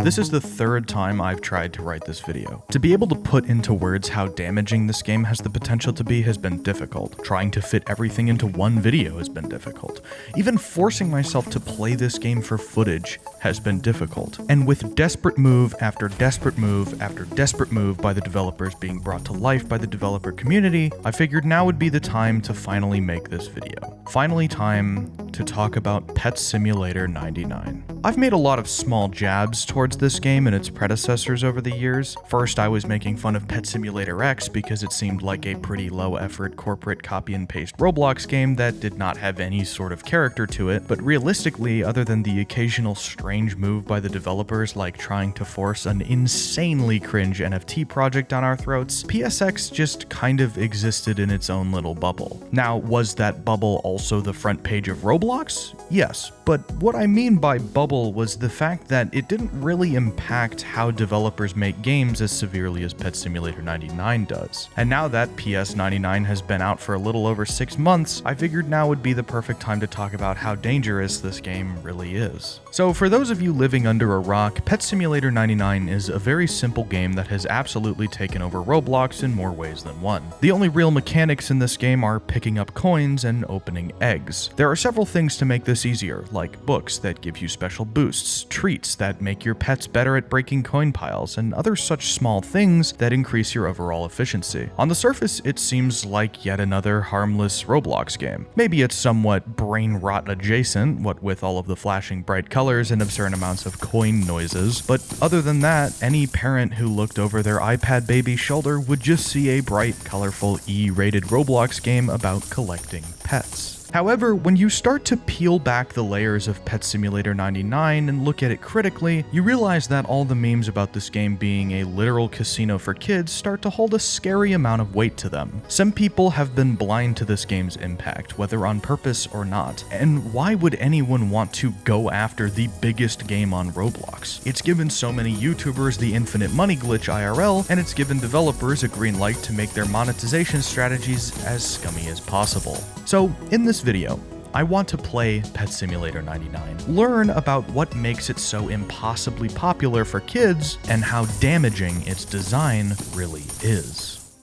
This is the third time I've tried to write this video. To be able to put into words how damaging this game has the potential to be has been difficult. Trying to fit everything into one video has been difficult. Even forcing myself to play this game for footage has been difficult. And with desperate move after desperate move after desperate move by the developers being brought to life by the developer community, I figured now would be the time to finally make this video. Finally time to talk about Pet Simulator 99. I've made a lot of small jabs towards this game and its predecessors over the years. First, I was making fun of Pet Simulator X because it seemed like a pretty low-effort corporate copy and paste Roblox game that did not have any sort of character to it, but realistically, other than the occasional strange move by the developers like trying to force an insanely cringe NFT project down our throats, PSX just kind of existed in its own little bubble. Now, was that bubble also the front page of Roblox? Yes, but what I mean by bubble was the fact that it didn't really impact how developers make games as severely as Pet Simulator 99 does. And now that PS 99 has been out for a little over 6 months, I figured now would be the perfect time to talk about how dangerous this game really is. So for those of you living under a rock, Pet Simulator 99 is a very simple game that has absolutely taken over Roblox in more ways than one. The only real mechanics in this game are picking up coins and opening eggs. There are several things to make this easier, like books that give you special boosts, treats that make your pets better at breaking coin piles, and other such small things that increase your overall efficiency. On the surface, it seems like yet another harmless Roblox game. Maybe it's somewhat brain rot adjacent, what with all of the flashing bright colors and absurd amounts of coin noises, but other than that, any parent who looked over their iPad baby's shoulder would just see a bright, colorful, E-rated Roblox game about collecting pets. However, when you start to peel back the layers of Pet Simulator 99 and look at it critically, you realize that all the memes about this game being a literal casino for kids start to hold a scary amount of weight to them. Some people have been blind to this game's impact, whether on purpose or not, and why would anyone want to go after the biggest game on Roblox? It's given so many YouTubers the infinite money glitch IRL, and it's given developers a green light to make their monetization strategies as scummy as possible. So, in this video, I want to play Pet Simulator 99, learn about what makes it so impossibly popular for kids, and how damaging its design really is.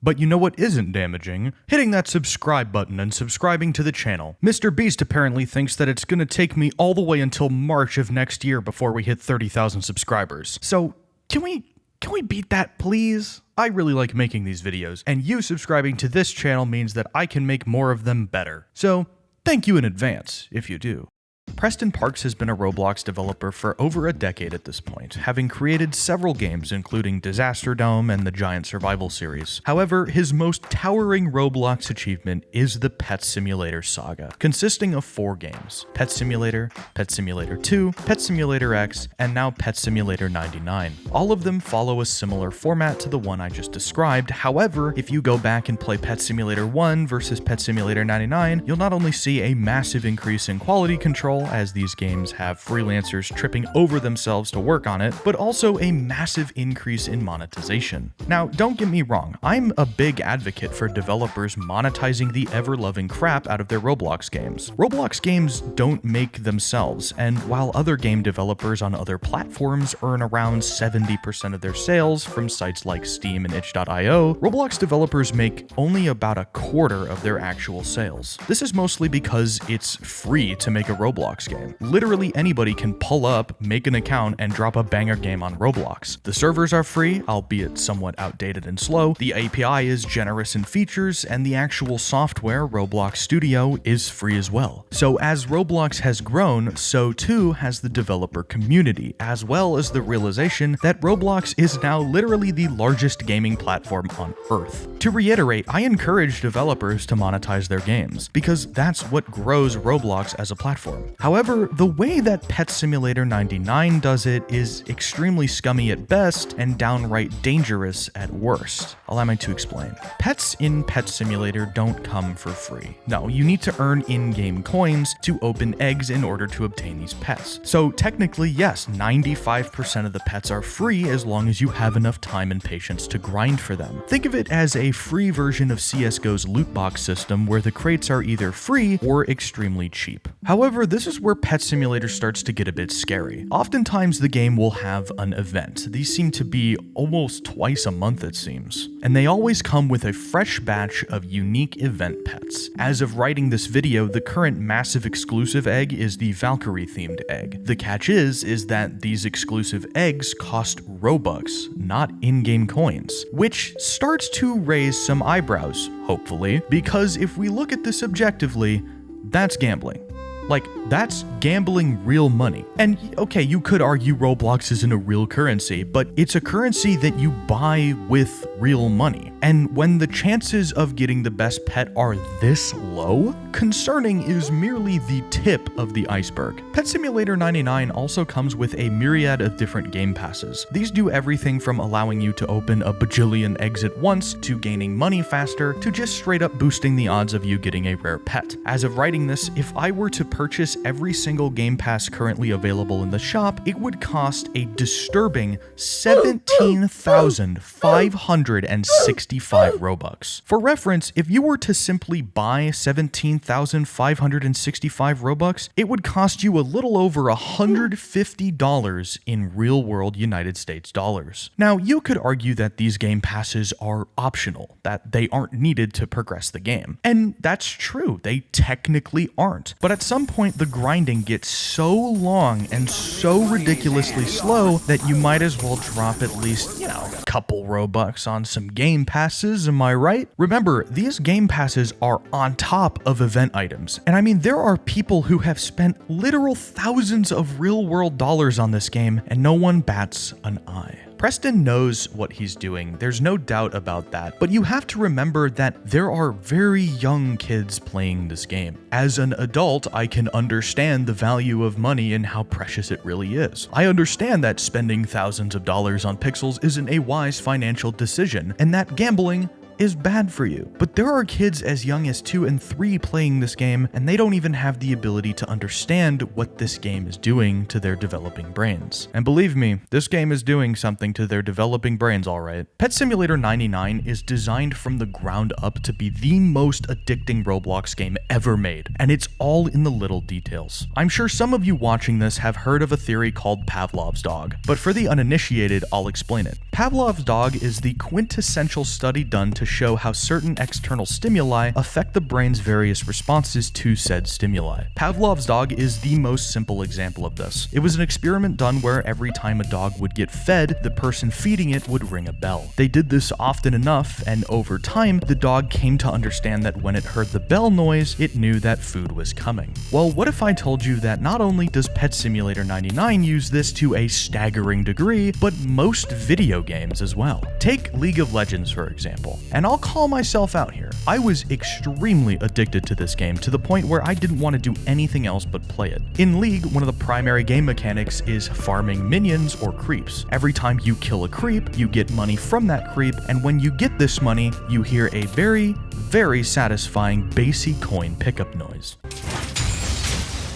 But you know what isn't damaging? Hitting that subscribe button and subscribing to the channel. Mr. Beast apparently thinks that it's gonna take me all the way until March of next year before we hit 30,000 subscribers. So, can we beat that, please? I really like making these videos, and you subscribing to this channel means that I can make more of them better. So, thank you in advance, if you do. Preston Parks has been a Roblox developer for over a decade at this point, having created several games including Disaster Dome and the Giant Survival series. However, his most towering Roblox achievement is the Pet Simulator saga, consisting of 4 games: Pet Simulator, Pet Simulator 2, Pet Simulator X, and now Pet Simulator 99. All of them follow a similar format to the one I just described. However, if you go back and play Pet Simulator 1 versus Pet Simulator 99, you'll not only see a massive increase in quality control, as these games have freelancers tripping over themselves to work on it, but also a massive increase in monetization. Now, don't get me wrong, I'm a big advocate for developers monetizing the ever-loving crap out of their Roblox games. Roblox games don't make themselves, and while other game developers on other platforms earn around 70% of their sales from sites like Steam and itch.io, Roblox developers make only about a quarter of their actual sales. This is mostly because it's free to make a Roblox game. Literally anybody can pull up, make an account, and drop a banger game on Roblox. The servers are free, albeit somewhat outdated and slow, the API is generous in features, and the actual software, Roblox Studio, is free as well. So as Roblox has grown, so too has the developer community, as well as the realization that Roblox is now literally the largest gaming platform on Earth. To reiterate, I encourage developers to monetize their games, because that's what grows Roblox as a platform. However, the way that Pet Simulator 99 does it is extremely scummy at best and downright dangerous at worst. Allow me to explain. Pets in Pet Simulator don't come for free. No, you need to earn in-game coins to open eggs in order to obtain these pets. So technically, yes, 95% of the pets are free as long as you have enough time and patience to grind for them. Think of it as a free version of CSGO's loot box system where the crates are either free or extremely cheap. However, this is here's where Pet Simulator starts to get a bit scary. Oftentimes the game will have an event. These seem to be almost twice a month, it seems. And they always come with a fresh batch of unique event pets. As of writing this video, the current massive exclusive egg is the Valkyrie themed egg. The catch is that these exclusive eggs cost Robux, not in-game coins, which starts to raise some eyebrows, hopefully, because if we look at this objectively, that's gambling. Like, that's gambling real money. And okay, you could argue Roblox isn't a real currency, but it's a currency that you buy with real money. And when the chances of getting the best pet are this low, concerning is merely the tip of the iceberg. Pet Simulator 99 also comes with a myriad of different game passes. These do everything from allowing you to open a bajillion eggs at once, to gaining money faster, to just straight up boosting the odds of you getting a rare pet. As of writing this, if I were to purchase every single Game Pass currently available in the shop, it would cost a disturbing 17,565 Robux. For reference, if you were to simply buy 17,565 Robux, it would cost you a little over $150 in real-world United States dollars. Now, you could argue that these Game Passes are optional, that they aren't needed to progress the game. And that's true, they technically aren't. But at some point, the grinding gets so long and so ridiculously slow that you might as well drop at least, a couple Robux on some Game Passes, am I right? Remember, these Game Passes are on top of event items. And I mean, there are people who have spent literal thousands of real-world dollars on this game, and no one bats an eye. Preston knows what he's doing, there's no doubt about that, but you have to remember that there are very young kids playing this game. As an adult, I can understand the value of money and how precious it really is. I understand that spending thousands of dollars on pixels isn't a wise financial decision, and that gambling is bad for you. But there are kids as young as 2 and 3 playing this game, and they don't even have the ability to understand what this game is doing to their developing brains. And believe me, this game is doing something to their developing brains, alright. Pet Simulator 99 is designed from the ground up to be the most addicting Roblox game ever made, and it's all in the little details. I'm sure some of you watching this have heard of a theory called Pavlov's dog, but for the uninitiated, I'll explain it. Pavlov's dog is the quintessential study done to show how certain external stimuli affect the brain's various responses to said stimuli. Pavlov's dog is the most simple example of this. It was an experiment done where every time a dog would get fed, the person feeding it would ring a bell. They did this often enough, and over time, the dog came to understand that when it heard the bell noise, it knew that food was coming. Well, what if I told you that not only does Pet Simulator 99 use this to a staggering degree, but most video games as well? Take League of Legends, for example. And I'll call myself out here. I was extremely addicted to this game to the point where I didn't want to do anything else but play it. In League, one of the primary game mechanics is farming minions or creeps. Every time you kill a creep, you get money from that creep, and when you get this money, you hear a very, very satisfying bassy coin pickup noise.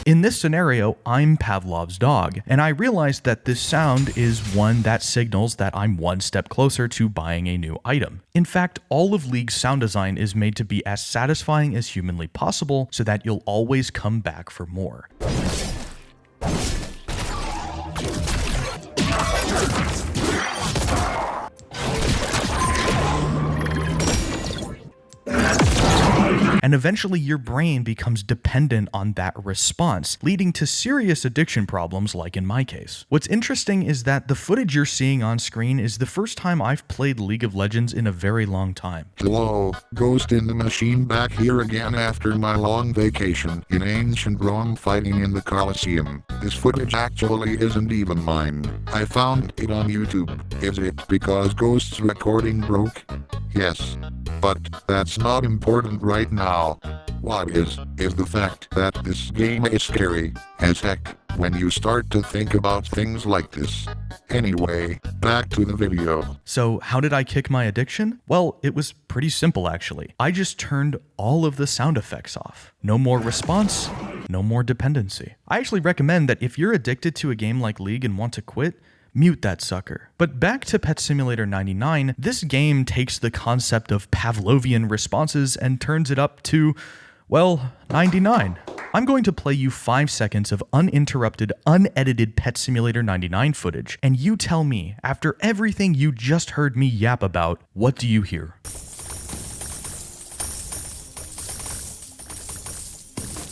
In this scenario, I'm Pavlov's dog, and I realized that this sound is one that signals that I'm one step closer to buying a new item. In fact, all of League's sound design is made to be as satisfying as humanly possible so that you'll always come back for more. And eventually your brain becomes dependent on that response, leading to serious addiction problems like in my case. What's interesting is that the footage you're seeing on screen is the first time I've played League of Legends in a very long time. Hello, Ghost in the Machine back here again after my long vacation in ancient Rome fighting in the Colosseum. This footage actually isn't even mine. I found it on YouTube. Is it because Ghost's recording broke? Yes. But that's not important right now. What is the fact that this game is scary as heck when you start to think about things like this. Anyway, back to the video. So how did I kick my addiction? Well, it was pretty simple actually. I just turned all of the sound effects off. No more response, no more dependency. I actually recommend that if you're addicted to a game like League and want to quit, mute that sucker. But back to Pet Simulator 99, this game takes the concept of Pavlovian responses and turns it up to, well, 99. I'm going to play you 5 seconds of uninterrupted, unedited Pet Simulator 99 footage, and you tell me, after everything you just heard me yap about, what do you hear?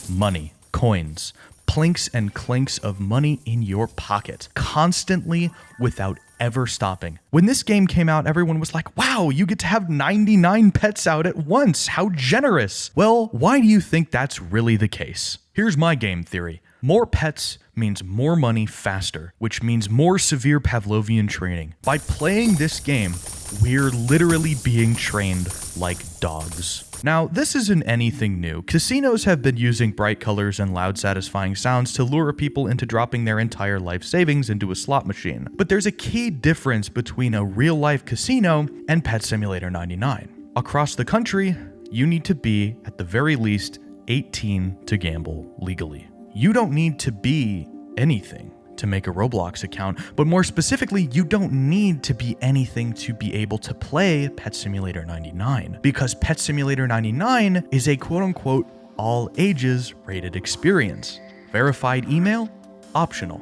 Money, coins, plinks and clinks of money in your pocket, constantly without ever stopping. When this game came out, everyone was like, wow, you get to have 99 pets out at once. How generous. Well, why do you think that's really the case? Here's my game theory. More pets means more money faster, which means more severe Pavlovian training. By playing this game, we're literally being trained like dogs. Now, this isn't anything new. Casinos have been using bright colors and loud, satisfying sounds to lure people into dropping their entire life savings into a slot machine. But there's a key difference between a real-life casino and Pet Simulator 99. Across the country, you need to be, at the very least, 18 to gamble legally. You don't need to be anything to make a Roblox account, but more specifically, you don't need to be anything to be able to play Pet Simulator 99, because Pet Simulator 99 is a quote-unquote all ages rated experience. Verified email? Optional.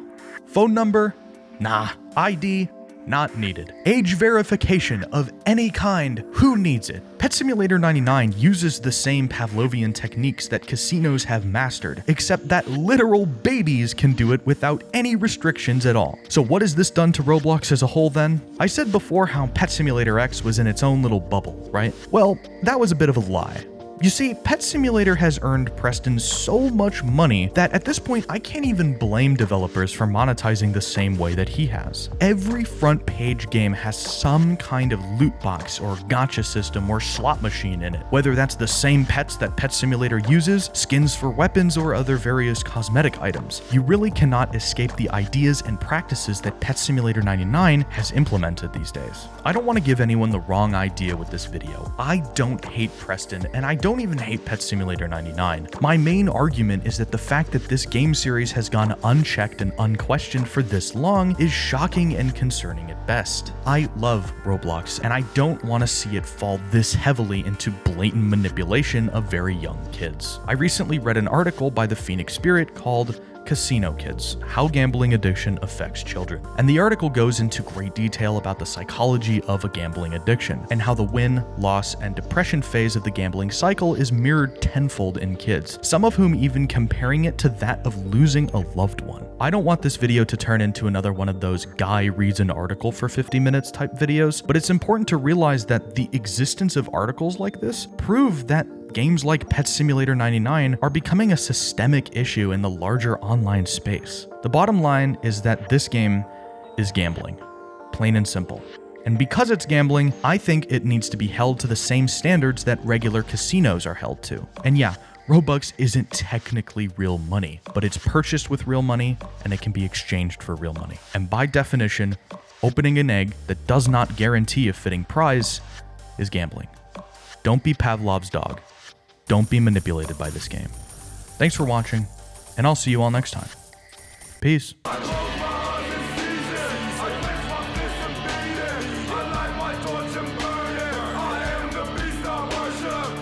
Phone number? Nah. ID? Not needed. Age verification of any kind? Who needs it? Pet Simulator 99 uses the same Pavlovian techniques that casinos have mastered, except that literal babies can do it without any restrictions at all. So what has this done to Roblox as a whole then? I said before how Pet Simulator X was in its own little bubble, right? Well, that was a bit of a lie. You see, Pet Simulator has earned Preston so much money that at this point I can't even blame developers for monetizing the same way that he has. Every front page game has some kind of loot box or gacha system or slot machine in it, whether that's the same pets that Pet Simulator uses, skins for weapons, or other various cosmetic items. You really cannot escape the ideas and practices that Pet Simulator 99 has implemented these days. I don't want to give anyone the wrong idea with this video. I don't hate Preston, and I don't even hate Pet Simulator 99. My main argument is that the fact that this game series has gone unchecked and unquestioned for this long is shocking and concerning at best. I love Roblox, and I don't want to see it fall this heavily into blatant manipulation of very young kids. I recently read an article by the Phoenix Spirit called Casino Kids: How Gambling Addiction Affects Children. And the article goes into great detail about the psychology of a gambling addiction and how the win, loss, and depression phase of the gambling cycle is mirrored tenfold in kids, some of whom even comparing it to that of losing a loved one. I don't want this video to turn into another one of those guy reads an article for 50 minutes type videos, but it's important to realize that the existence of articles like this prove that games like Pet Simulator 99 are becoming a systemic issue in the larger online space. The bottom line is that this game is gambling, plain and simple. And because it's gambling, I think it needs to be held to the same standards that regular casinos are held to. And yeah, Robux isn't technically real money, but it's purchased with real money and it can be exchanged for real money. And by definition, opening an egg that does not guarantee a fitting prize is gambling. Don't be Pavlov's dog. Don't be manipulated by this game. Thanks for watching, and I'll see you all next time. Peace.